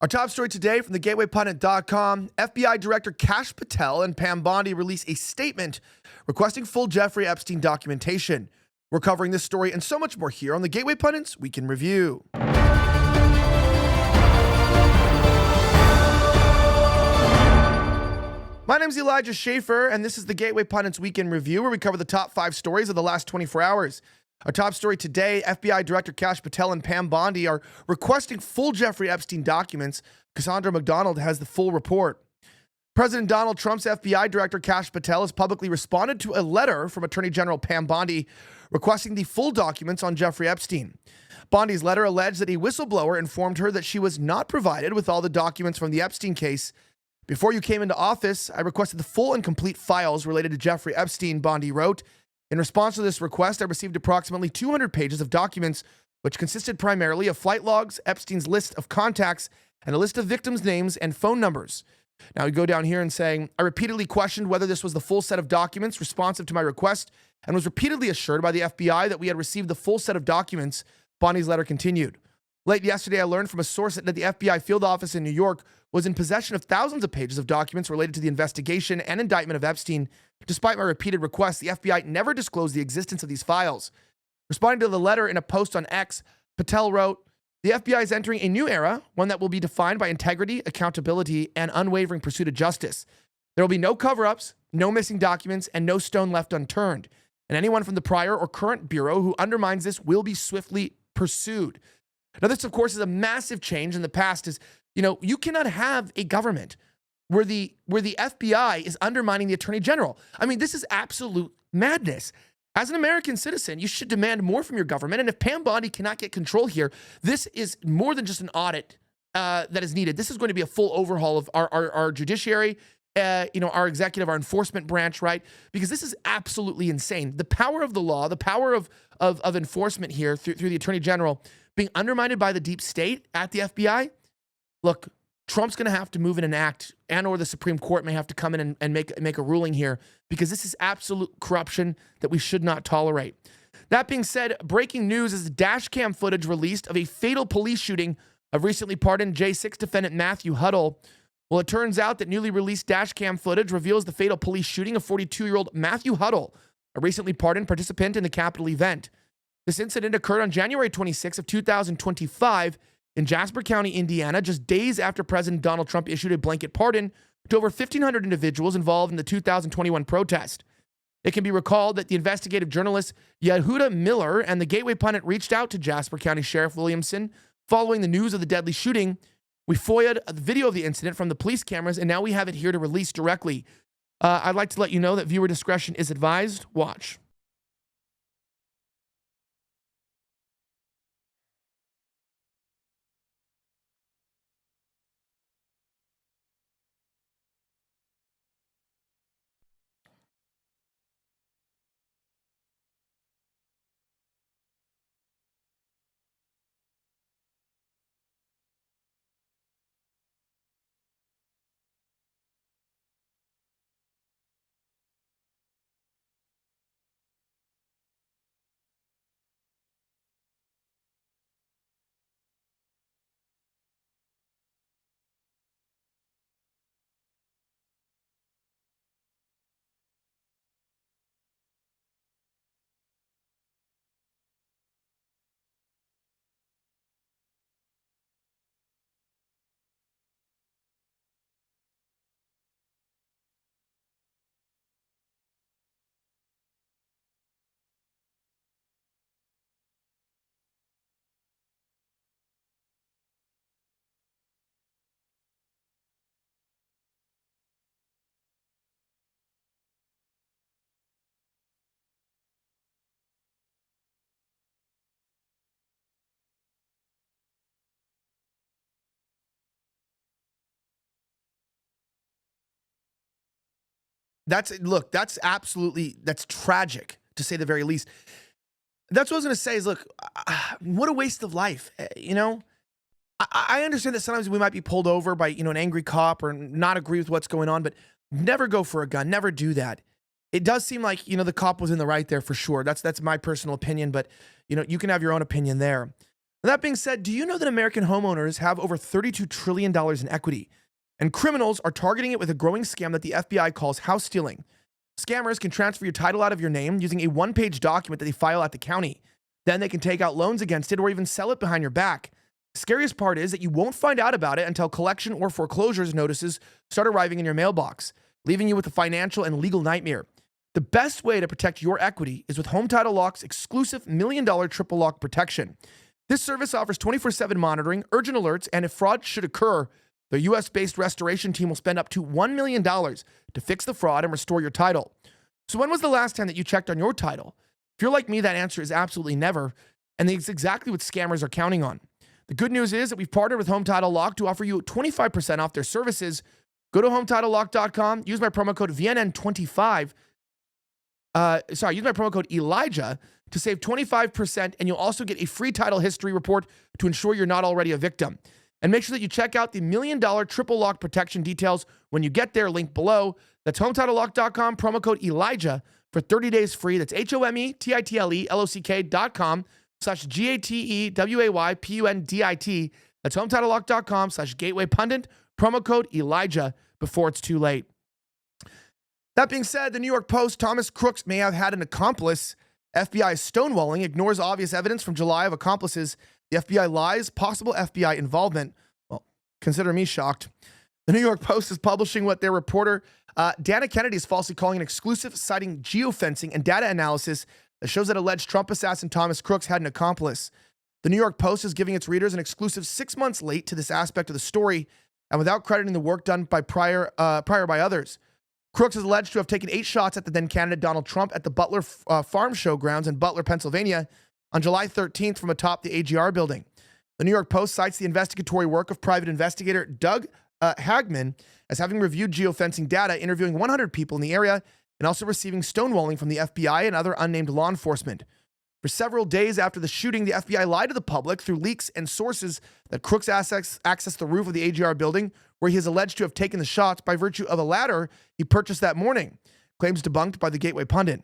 Our top story today from the NYPost.com, FBI Director Kash Patel and Bondi release a statement requesting full Jeffrey Epstein documentation. We're covering this story and so much more here on the Gateway Pundits Week in Review. My name is Elijah Schaffer, and this is the Gateway Pundits Week in Review, where we cover the top 5 stories of the last 24 hours. Our top story today, FBI Director Kash Patel and Bondi are requesting full Jeffrey Epstein documents. Cassandra McDonald has the full report. President Donald Trump's FBI Director Kash Patel has publicly responded to a letter from Attorney General Bondi requesting the full documents on Jeffrey Epstein. Bondi's letter alleged that a whistleblower informed her that she was not provided with all the documents from the Epstein case. Before you came into office, I requested the full and complete files related to Jeffrey Epstein, Bondi wrote. In response to this request, I received approximately 200 pages of documents, which consisted primarily of flight logs, Epstein's list of contacts, and a list of victims' names and phone numbers. Now we go down here and saying, I repeatedly questioned whether this was the full set of documents responsive to my request and was repeatedly assured by the FBI that we had received the full set of documents. Bondi's letter continued. Late yesterday, I learned from a source that the FBI field office in New York was in possession of thousands of pages of documents related to the investigation and indictment of Epstein. Despite my repeated requests, the FBI never disclosed the existence of these files. Responding to the letter in a post on X, Patel wrote, the FBI is entering a new era, one that will be defined by integrity, accountability, and unwavering pursuit of justice. There will be no cover-ups, no missing documents, and no stone left unturned. And anyone from the prior or current bureau who undermines this will be swiftly pursued. Now, this, of course, is a massive change. In the past is, you cannot have a government where the FBI is undermining the Attorney General. I mean, this is absolute madness. As an American citizen, you should demand more from your government. And if Bondi cannot get control here, this is more than just an audit that is needed. This is going to be a full overhaul of our judiciary, our executive, our enforcement branch, right? Because this is absolutely insane. The power of the law, the power of enforcement here through the Attorney General being undermined by the deep state at the FBI. Look, Trump's going to have to move in an act, and or the Supreme Court may have to come in and make a ruling here, because this is absolute corruption that we should not tolerate. That being said, breaking news is Dashcam footage released of a fatal police shooting of recently pardoned J6 defendant Matthew Huttle. Well, it turns out that newly released Dashcam footage reveals the fatal police shooting of 42-year-old Matthew Huttle, a recently pardoned participant in the Capitol event. This incident occurred on January 26 of 2025 in Jasper County, Indiana, just days after President Donald Trump issued a blanket pardon to over 1,500 individuals involved in the 2021 protest. It can be recalled that the investigative journalist Yehuda Miller and the Gateway Pundit reached out to Jasper County Sheriff Williamson following the news of the deadly shooting. We FOIA'd a video of the incident from the police cameras, and now we have it here to release directly. I'd like to let you know that viewer discretion is advised. Watch. That's tragic, to say the very least. That's what I was going to say is, look, what a waste of life. I understand that sometimes we might be pulled over by, an angry cop or not agree with what's going on, but never go for a gun. Never do that. It does seem like, the cop was in the right there for sure. That's my personal opinion, but, you can have your own opinion there. Now, that being said, do you know that American homeowners have over $32 trillion in equity? And criminals are targeting it with a growing scam that the FBI calls house stealing. Scammers can transfer your title out of your name using a one-page document that they file at the county. Then they can take out loans against it or even sell it behind your back. The scariest part is that you won't find out about it until collection or foreclosures notices start arriving in your mailbox, leaving you with a financial and legal nightmare. The best way to protect your equity is with Home Title Lock's exclusive $1 million triple lock protection. This service offers 24/7 monitoring, urgent alerts, and if fraud should occur, the US-based restoration team will spend up to $1 million to fix the fraud and restore your title. So when was the last time that you checked on your title? If you're like me, that answer is absolutely never, and it's exactly what scammers are counting on. The good news is that we've partnered with Home Title Lock to offer you 25% off their services. Go to HometitleLock.com, use my promo code VNN25. Use my promo code Elijah to save 25%, and you'll also get a free title history report to ensure you're not already a victim. And make sure that you check out the $1 million triple lock protection details when you get there, link below. That's HometitleLock.com, promo code Elijah for 30 days free. That's HometitleLock.com/GATEWAYPUNDIT. That's HometitleLock.com/GatewayPundit, promo code Elijah before it's too late. That being said, the New York Post, Thomas Crooks may have had an accomplice. FBI stonewalling ignores obvious evidence from July of accomplices. The FBI lies, possible FBI involvement. Well, consider me shocked. The New York Post is publishing what their reporter, Dana Kennedy, is falsely calling an exclusive, citing geofencing and data analysis that shows that alleged Trump assassin Thomas Crooks had an accomplice. The New York Post is giving its readers an exclusive 6 months late to this aspect of the story and without crediting the work done by prior by others. Crooks is alleged to have taken 8 shots at the then candidate Donald Trump at the Butler Farm Showgrounds in Butler, Pennsylvania on July 13th from atop the AGR building. The New York Post cites the investigatory work of private investigator Doug Hagman as having reviewed geofencing data, interviewing 100 people in the area, and also receiving stonewalling from the FBI and other unnamed law enforcement. For several days after the shooting, the FBI lied to the public through leaks and sources that Crooks accessed the roof of the AGR building, where he is alleged to have taken the shots by virtue of a ladder he purchased that morning, claims debunked by the Gateway Pundit.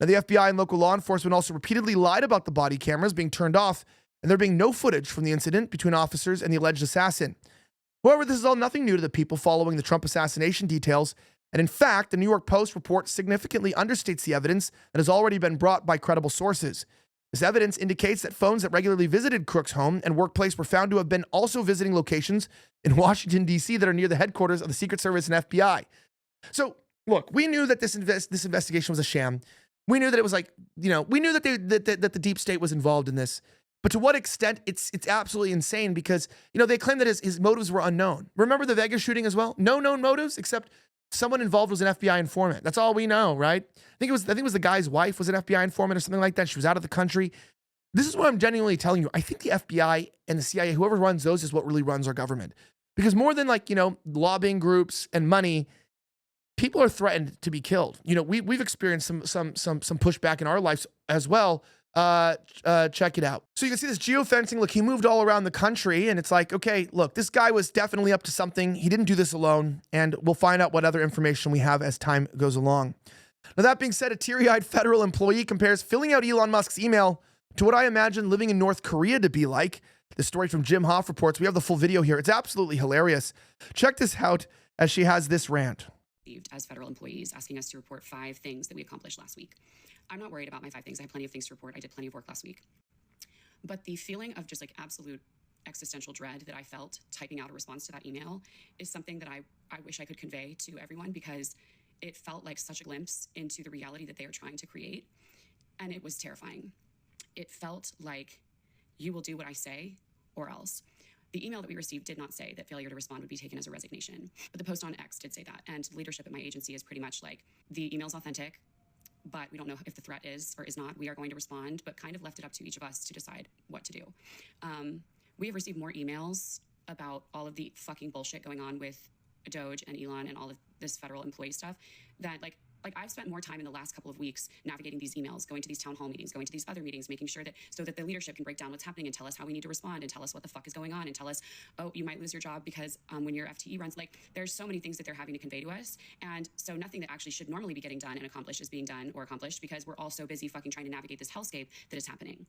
Now, the FBI and local law enforcement also repeatedly lied about the body cameras being turned off and there being no footage from the incident between officers and the alleged assassin. However, this is all nothing new to the people following the Trump assassination details, and in fact, the New York Post report significantly understates the evidence that has already been brought by credible sources. This evidence indicates that phones that regularly visited Crooks' home and workplace were found to have been also visiting locations in Washington, D.C. that are near the headquarters of the Secret Service and FBI. So, look, we knew that this investigation was a sham. We knew that it was we knew that that the deep state was involved in this. But to what extent, it's absolutely insane because, they claim that his motives were unknown. Remember the Vegas shooting as well? No known motives, except someone involved was an FBI informant. That's all we know, right? I think it was the guy's wife was an FBI informant or something like that. She was out of the country. This is what I'm genuinely telling you. I think the FBI and the CIA, whoever runs those, is what really runs our government. Because more than lobbying groups and money, people are threatened to be killed. We've experienced some pushback in our lives as well. Check it out. So you can see this geofencing. Look, he moved all around the country, and it's like, okay, look, this guy was definitely up to something. He didn't do this alone, and we'll find out what other information we have as time goes along. Now, that being said, a teary-eyed federal employee compares filling out Elon Musk's email to what I imagine living in North Korea to be like. The story from Jim Hoff reports. We have the full video here. It's absolutely hilarious. Check this out as she has this rant. As federal employees, asking us to report 5 things that we accomplished last week. I'm not worried about my 5 things. I have plenty of things to report. I did plenty of work last week. But the feeling of just absolute existential dread that I felt typing out a response to that email is something that I wish I could convey to everyone, because it felt like such a glimpse into the reality that they are trying to create. And it was terrifying. It felt like, you will do what I say or else. The email that we received did not say that failure to respond would be taken as a resignation. But the post on X did say that. And leadership at my agency is pretty much like, the email's authentic, but we don't know if the threat is or is not. We are going to respond, but kind of left it up to each of us to decide what to do. We have received more emails about all of the fucking bullshit going on with Doge and Elon and all of this federal employee stuff that I've spent more time in the last couple of weeks navigating these emails, going to these town hall meetings, going to these other meetings, making sure that so that the leadership can break down what's happening and tell us how we need to respond and tell us what the fuck is going on and tell us, oh, you might lose your job because when your FTE runs, there's so many things that they're having to convey to us. And so nothing that actually should normally be getting done and accomplished is being done or accomplished because we're all so busy fucking trying to navigate this hellscape that is happening.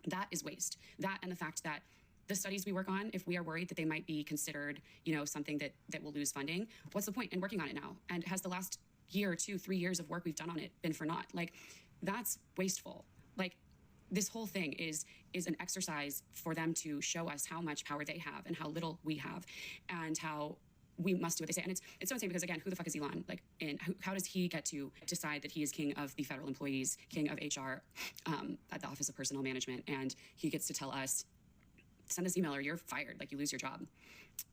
That is waste. That and the fact that the studies we work on, if we are worried that they might be considered, something that will lose funding, what's the point in working on it now? And has the last year, 2, 3 years of work we've done on it been for naught? Like, that's wasteful. Like, this whole thing is an exercise for them to show us how much power they have and how little we have, and how we must do what they say. And it's so insane because, again, who the fuck is Elon? Like, and how does he get to decide that he is king of the federal employees, king of HR at the Office of Personnel Management, and he gets to tell us, send this email or you're fired, like you lose your job?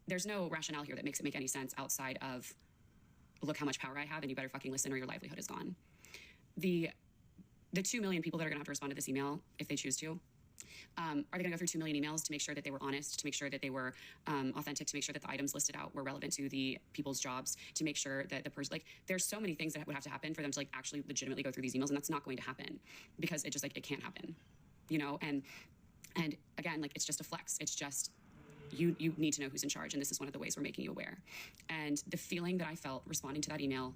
There's no rationale here that makes it make any sense outside of, look how much power I have and you better fucking listen or your livelihood is gone. The 2 million people that are gonna have to respond to this email, if they choose to, are they gonna go through 2 million emails to make sure that they were honest, to make sure that they were authentic, to make sure that the items listed out were relevant to the people's jobs, to make sure that the person, like, there's so many things that would have to happen for them to like actually legitimately go through these emails, and that's not going to happen because it just like, it can't happen, and again, like, it's just a flex. It's just, you need to know who's in charge, and this is one of the ways we're making you aware. And the feeling that I felt responding to that email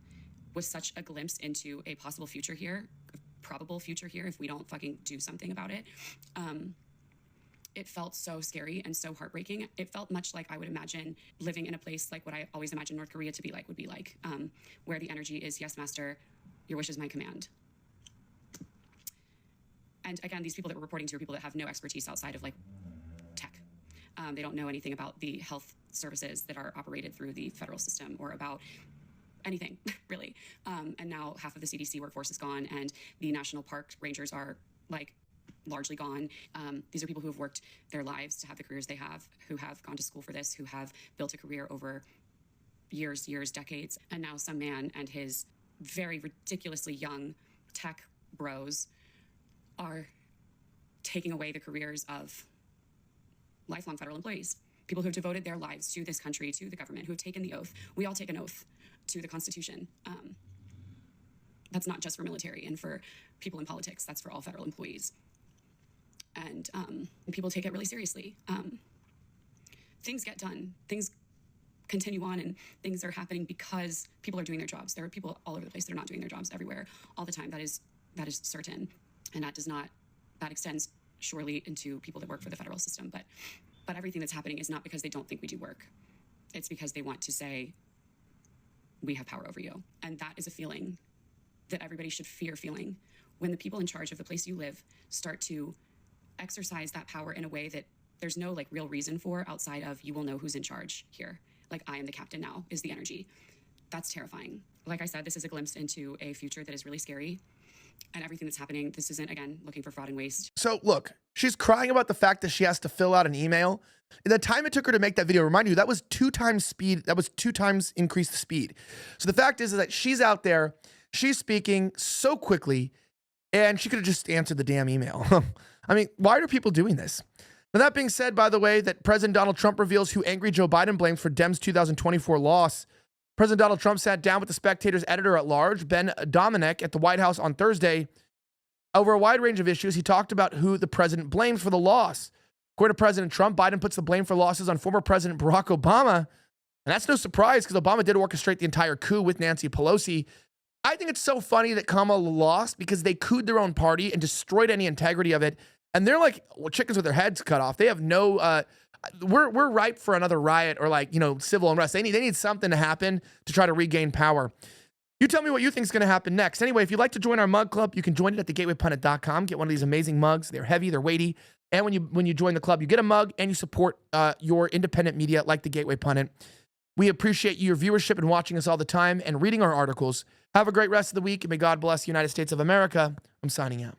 was such a glimpse into a possible future here, a probable future here, if we don't fucking do something about it. It felt so scary and so heartbreaking. It felt much like I would imagine living in a place like what I always imagined North Korea to be like, where the energy is, yes, master, your wish is my command. And again, these people that we're reporting to are people that have no expertise outside of like tech. They don't know anything about the health services that are operated through the federal system or about anything, really. And now half of the CDC workforce is gone, and the national park rangers are like largely gone. These are people who have worked their lives to have the careers they have, who have gone to school for this, who have built a career over years, decades. And now some man and his very ridiculously young tech bros are taking away the careers of lifelong federal employees, people who have devoted their lives to this country, to the government, who have taken the oath. We all take an oath to the Constitution. That's not just for military and for people in politics. That's for all federal employees. And people take it really seriously. Things get done. Things continue on, and things are happening because people are doing their jobs. There are people all over the place that are not doing their jobs everywhere, all the time. That is certain. And that extends surely into people that work for the federal system. But everything that's happening is not because they don't think we do work. It's because they want to say, we have power over you. And that is a feeling that everybody should fear feeling when the people in charge of the place you live start to exercise that power in a way that there's no like real reason for outside of, you will know who's in charge here. Like, I am the captain now is the energy. That's terrifying. Like I said, this is a glimpse into a future that is really scary. And everything that's happening, this isn't, again, looking for fraud and waste. So look, she's crying about the fact that she has to fill out an email. The time it took her to make that video, remind you, that was 2 times speed. That was 2 times increased speed. So the fact is that she's out there, she's speaking so quickly, and she could have just answered the damn email. I mean, why are people doing this? Now, that being said, by the way, that President Donald Trump reveals who angry Joe Biden blames for Dems' 2024 loss. President Donald Trump sat down with the Spectator's editor-at-large, Ben Dominic, at the White House on Thursday. Over a wide range of issues, he talked about who the president blames for the loss. According to President Trump, Biden puts the blame for losses on former President Barack Obama. And that's no surprise because Obama did orchestrate the entire coup with Nancy Pelosi. I think it's so funny that Kamala lost because they couped their own party and destroyed any integrity of it. And they're like chickens with their heads cut off. They have no... We're ripe for another riot or civil unrest. They need something to happen to try to regain power. You tell me what you think is going to happen next. Anyway, if you'd like to join our mug club, you can join it at thegatewaypundit.com. Get one of these amazing mugs. They're heavy, they're weighty. And when you join the club, you get a mug and you support your independent media like the Gateway Pundit. We appreciate your viewership and watching us all the time and reading our articles. Have a great rest of the week, and may God bless the United States of America. I'm signing out.